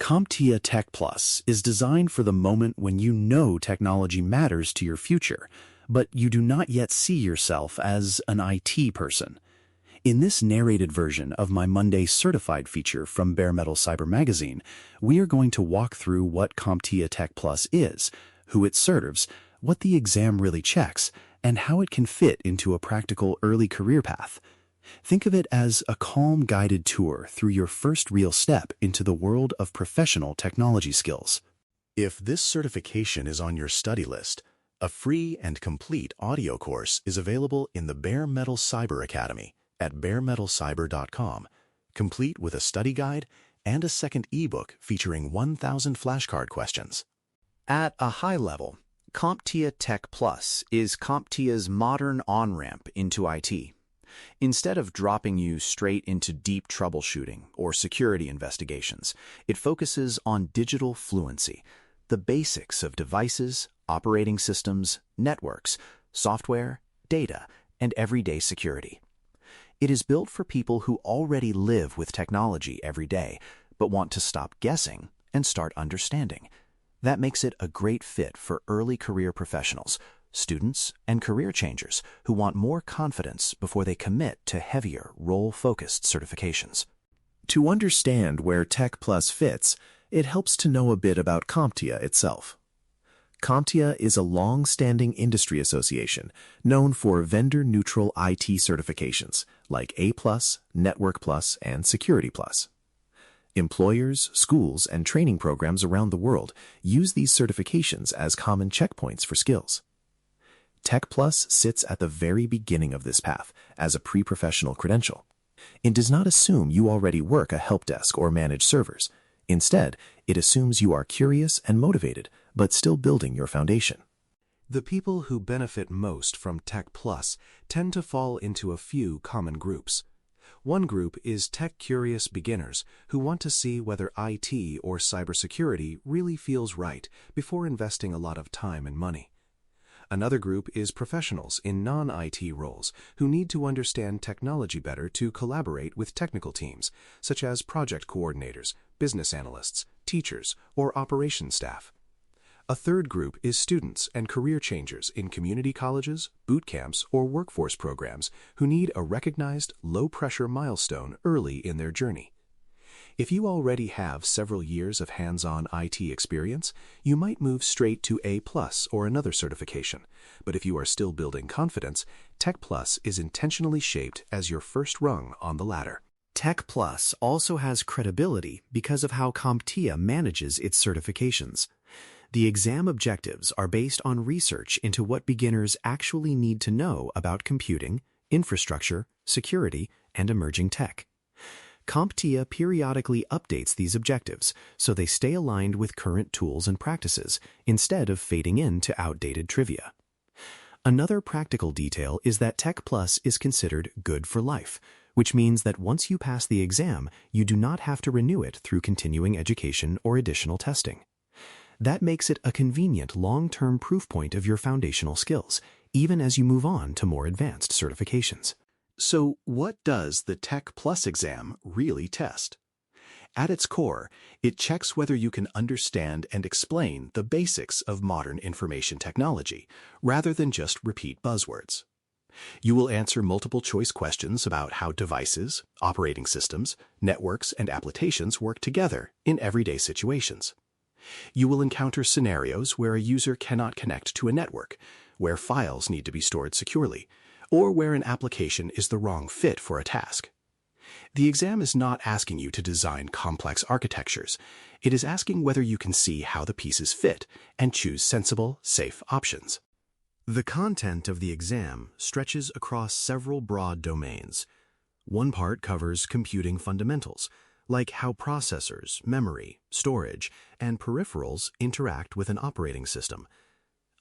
CompTIA Tech Plus is designed for the moment when you know technology matters to your future, but you do not yet see yourself as an IT person. In this narrated version of my Monday Certified feature from Bare Metal Cyber Magazine, we are going to walk through what CompTIA Tech Plus is, who it serves, what the exam really checks, and how it can fit into a practical early career path. Think of it as a calm guided tour through your first real step into the world of professional technology skills. If this certification is on your study list, a free and complete audio course is available in the Bare Metal Cyber Academy at baremetalcyber.com, complete with a study guide and a second ebook featuring 1,000 flashcard questions. At a high level, CompTIA Tech Plus is CompTIA's modern on-ramp into IT. Instead of dropping you straight into deep troubleshooting or security investigations, it focuses on digital fluency, the basics of devices, operating systems, networks, software, data, and everyday security. It is built for people who already live with technology every day, but want to stop guessing and start understanding. That makes it a great fit for early career professionals, students, and career changers who want more confidence before they commit to heavier, role-focused certifications. To understand where Tech Plus fits, it helps to know a bit about CompTIA itself. CompTIA is a long-standing industry association known for vendor-neutral IT certifications like A+, Network Plus, and Security Plus. Employers, schools, and training programs around the world use these certifications as common checkpoints for skills. Tech Plus sits at the very beginning of this path as a pre-professional credential. It does not assume you already work a help desk or manage servers. Instead, it assumes you are curious and motivated, but still building your foundation. The people who benefit most from Tech Plus tend to fall into a few common groups. One group is tech-curious beginners who want to see whether IT or cybersecurity really feels right before investing a lot of time and money. Another group is professionals in non-IT roles who need to understand technology better to collaborate with technical teams, such as project coordinators, business analysts, teachers, or operations staff. A third group is students and career changers in community colleges, boot camps, or workforce programs who need a recognized low-pressure milestone early in their journey. If you already have several years of hands-on IT experience, you might move straight to A+ or another certification. But if you are still building confidence, Tech Plus is intentionally shaped as your first rung on the ladder. Tech Plus also has credibility because of how CompTIA manages its certifications. The exam objectives are based on research into what beginners actually need to know about computing, infrastructure, security, and emerging tech. CompTIA periodically updates these objectives so they stay aligned with current tools and practices instead of fading into outdated trivia. Another practical detail is that Tech Plus is considered good for life, which means that once you pass the exam, you do not have to renew it through continuing education or additional testing. That makes it a convenient long-term proof point of your foundational skills, even as you move on to more advanced certifications. So, what does the Tech Plus exam really test? At its core, it checks whether you can understand and explain the basics of modern information technology, rather than just repeat buzzwords. You will answer multiple-choice questions about how devices, operating systems, networks, and applications work together in everyday situations. You will encounter scenarios where a user cannot connect to a network, where files need to be stored securely, or where an application is the wrong fit for a task. The exam is not asking you to design complex architectures. It is asking whether you can see how the pieces fit and choose sensible, safe options. The content of the exam stretches across several broad domains. One part covers computing fundamentals, like how processors, memory, storage, and peripherals interact with an operating system.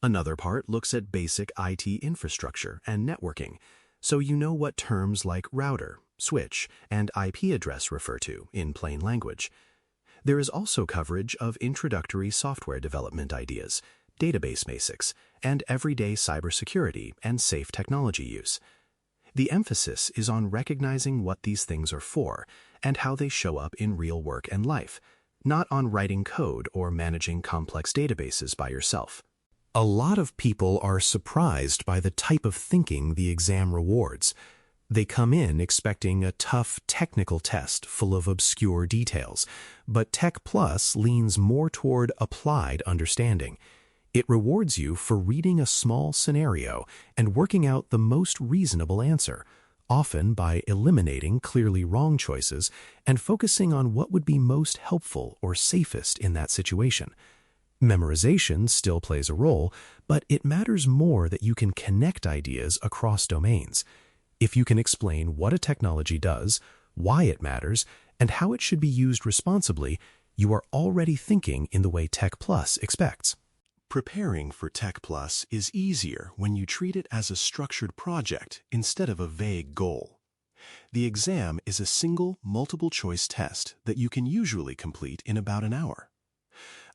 Another part looks at basic IT infrastructure and networking, so you know what terms like router, switch, and IP address refer to in plain language. There is also coverage of introductory software development ideas, database basics, and everyday cybersecurity and safe technology use. The emphasis is on recognizing what these things are for and how they show up in real work and life, not on writing code or managing complex databases by yourself. A lot of people are surprised by the type of thinking the exam rewards. They come in expecting a tough technical test full of obscure details, but Tech Plus leans more toward applied understanding. It rewards you for reading a small scenario and working out the most reasonable answer, often by eliminating clearly wrong choices and focusing on what would be most helpful or safest in that situation. Memorization still plays a role, but it matters more that you can connect ideas across domains. If you can explain what a technology does, why it matters, and how it should be used responsibly, you are already thinking in the way Tech Plus expects. Preparing for Tech Plus is easier when you treat it as a structured project instead of a vague goal. The exam is a single, multiple-choice test that you can usually complete in about an hour.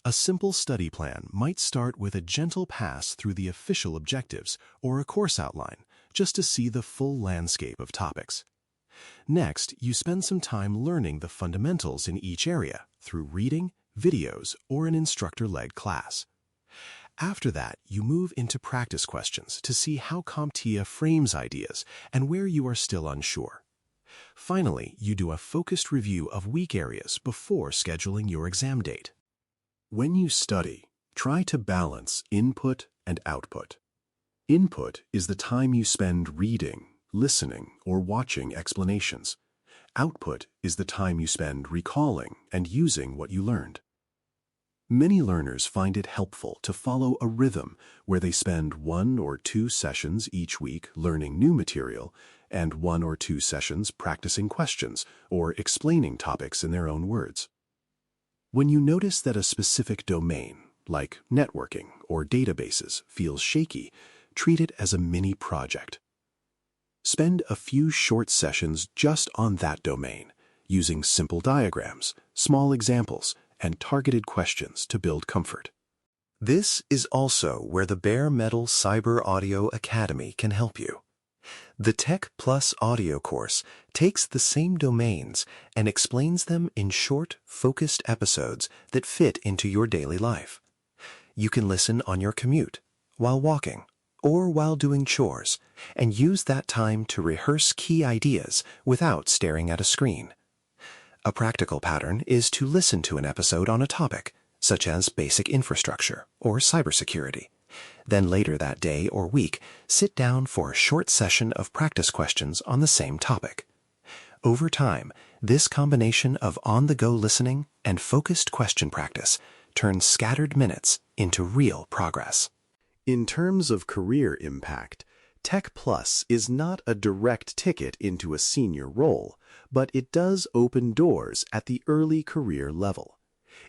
A simple study plan might start with a gentle pass through the official objectives or a course outline, just to see the full landscape of topics. Next, you spend some time learning the fundamentals in each area through reading, videos, or an instructor-led class. After that, you move into practice questions to see how CompTIA frames ideas and where you are still unsure. Finally, you do a focused review of weak areas before scheduling your exam date. When you study, try to balance input and output. Input is the time you spend reading, listening, or watching explanations. Output is the time you spend recalling and using what you learned. Many learners find it helpful to follow a rhythm where they spend 1 or 2 sessions each week learning new material and 1 or 2 sessions practicing questions or explaining topics in their own words. When you notice that a specific domain, like networking or databases, feels shaky, treat it as a mini project. Spend a few short sessions just on that domain, using simple diagrams, small examples, and targeted questions to build comfort. This is also where the Bare Metal Cyber Audio Academy can help you. The Tech Plus audio course takes the same domains and explains them in short, focused episodes that fit into your daily life. You can listen on your commute, while walking, or while doing chores, and use that time to rehearse key ideas without staring at a screen. A practical pattern is to listen to an episode on a topic, such as basic infrastructure or cybersecurity. Then later that day or week, sit down for a short session of practice questions on the same topic. Over time, this combination of on-the-go listening and focused question practice turns scattered minutes into real progress. In terms of career impact, Tech Plus is not a direct ticket into a senior role, but it does open doors at the early career level.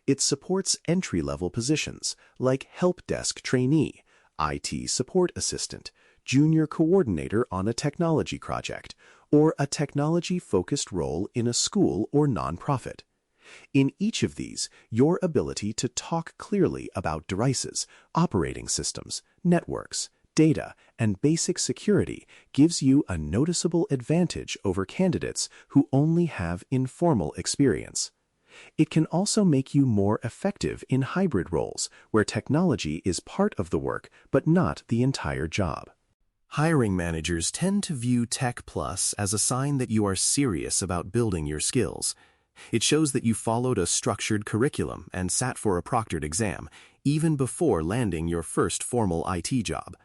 It supports entry-level positions like help desk trainee, IT support assistant, junior coordinator on a technology project, or a technology-focused role in a school or nonprofit. In each of these, your ability to talk clearly about devices, operating systems, networks, data, and basic security gives you a noticeable advantage over candidates who only have informal experience. It can also make you more effective in hybrid roles where technology is part of the work but not the entire job. Hiring managers tend to view Tech Plus as a sign that you are serious about building your skills. It shows that you followed a structured curriculum and sat for a proctored exam, even before landing your first formal IT job.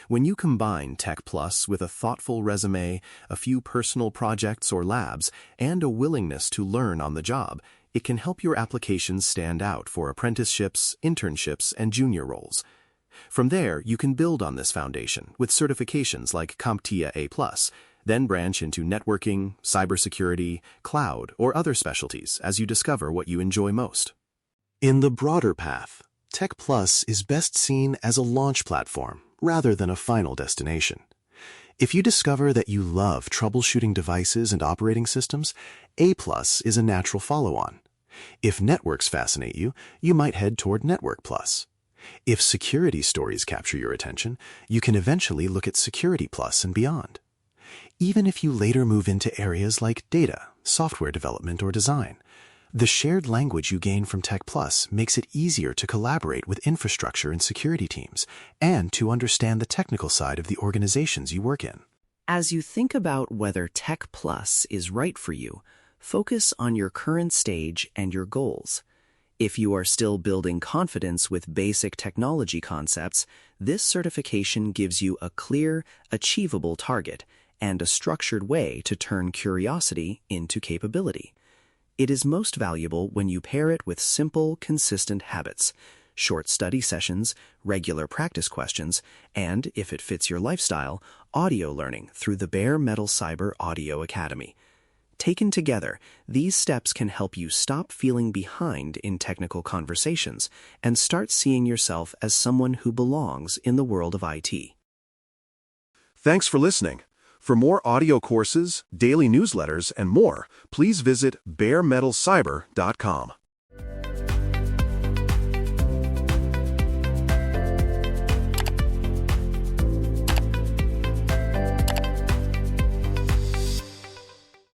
When you combine Tech Plus with a thoughtful resume, a few personal projects or labs, and a willingness to learn on the job, it can help your applications stand out for apprenticeships, internships, and junior roles. From there, you can build on this foundation with certifications like CompTIA A+, then branch into networking, cybersecurity, cloud, or other specialties as you discover what you enjoy most. In the broader path, Tech Plus is best seen as a launch platform rather than a final destination. If you discover that you love troubleshooting devices and operating systems, A+ is a natural follow-on. If networks fascinate you, you might head toward Network Plus. If security stories capture your attention, you can eventually look at Security Plus and beyond. Even if you later move into areas like data, software development, or design, The shared language you gain from Tech Plus makes it easier to collaborate with infrastructure and security teams and to understand the technical side of the organizations you work in. As you think about whether Tech Plus is right for you, focus on your current stage and your goals. If you are still building confidence with basic technology concepts, this certification gives you a clear, achievable target and a structured way to turn curiosity into capability. It is most valuable when you pair it with simple, consistent habits, short study sessions, regular practice questions, and, if it fits your lifestyle, audio learning through the Bare Metal Cyber Audio Academy. Taken together, these steps can help you stop feeling behind in technical conversations and start seeing yourself as someone who belongs in the world of IT. Thanks for listening. For more audio courses, daily newsletters, and more, please visit baremetalcyber.com.